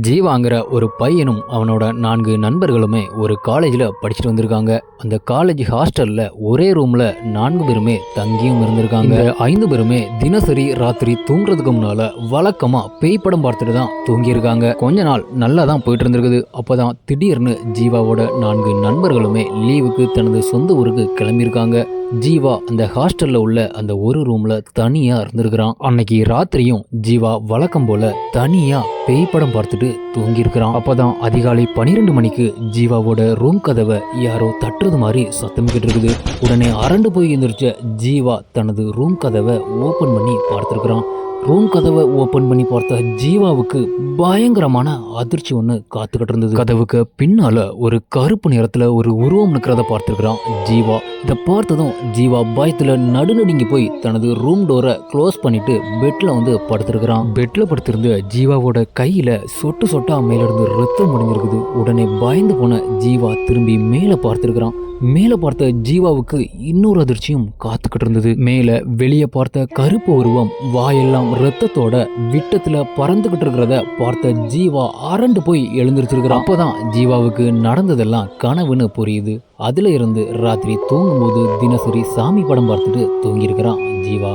ஜீவாங்கிற ஒரு பையனும் அவனோட 4 நண்பர்களுமே ஒரு காலேஜில் படிச்சுட்டு வந்திருக்காங்க. அந்த காலேஜ் ஹாஸ்டலில் ஒரே ரூமில் 4 பேருமே தங்கியும் இருந்திருக்காங்க. 5 பேருமே தினசரி ராத்திரி தூங்குறதுக்கு முன்னால் வழக்கமாக பேய் படம் பார்த்துட்டு தான் தூங்கியிருக்காங்க. கொஞ்ச நாள் நல்லா தான் போயிட்டு இருந்திருக்குது. அப்போ தான் திடீர்னு ஜீவாவோட 4 நண்பர்களுமே லீவுக்கு தனது சொந்த ஊருக்கு கிளம்பியிருக்காங்க. ஜீவா அந்த ஹாஸ்டல்ல உள்ள அந்த ஒரு ரூம்ல தனியா இருந்திருக்கிறான். அன்னைக்கு ராத்திரியும் ஜீவா வழக்கம் போல தனியா பேய் படம் பார்த்துட்டு தூங்கி இருக்கிறான். அப்பதான் அதிகாலை 12 மணிக்கு ஜீவாவோட ரூம் கதவை யாரோ தட்டுறது மாதிரி சத்தம் கேட்டு இருக்குது. உடனே அரண்டு போய் எந்திரிச்ச ஜீவா தனது ரூம் கதவை ஓபன் பண்ணி பார்த்திருக்கிறான். ரூம் கதவை ஓபன் பண்ணி பார்த்த ஜீவாவுக்கு பயங்கரமான அதிர்ச்சி ஒன்று காத்துக்கிட்டு இருந்தது. கதவுக்கு பின்னால ஒரு கருப்பு நிறத்துல ஒரு உருவம் நிற்கிறத பார்த்திருக்கிறான் ஜீவா. இதை பார்த்ததும் ஜீவா பயத்துல நடுநடுங்கி போய் தனது ரூம் டோரை க்ளோஸ் பண்ணிட்டு பெட்ல வந்து படுத்திருக்கிறான். பெட்ல படுத்திருந்த ஜீவாவோட கையில சொட்டு சொட்டா மேலிருந்து ரத்தம் முடிஞ்சிருக்குது. உடனே பயந்து போன ஜீவா திரும்பி மேல பார்த்திருக்கிறான். மேல பார்த்த ஜீவாவுக்கு இன்னொரு அதிர்ச்சியும் காத்துக்கிட்டு இருந்தது. மேல வெளியே பார்த்த கருப்பு உருவம் வாயெல்லாம் ரத்தத்தோட விட்டத்துல பறந்துகிட்டு இருக்கிறத பார்த்த ஜீவா அரண்டு போய் எழுந்திருச்சிருக்கிறான். அப்போதான் ஜீவாவுக்கு நடந்ததெல்லாம் கனவுன்னு புரியுது. அதுல இருந்து ராத்திரி தூங்கும்போது தினசரி சாமி படம் பார்த்துட்டு தூங்கியிருக்கிறான் ஜீவா.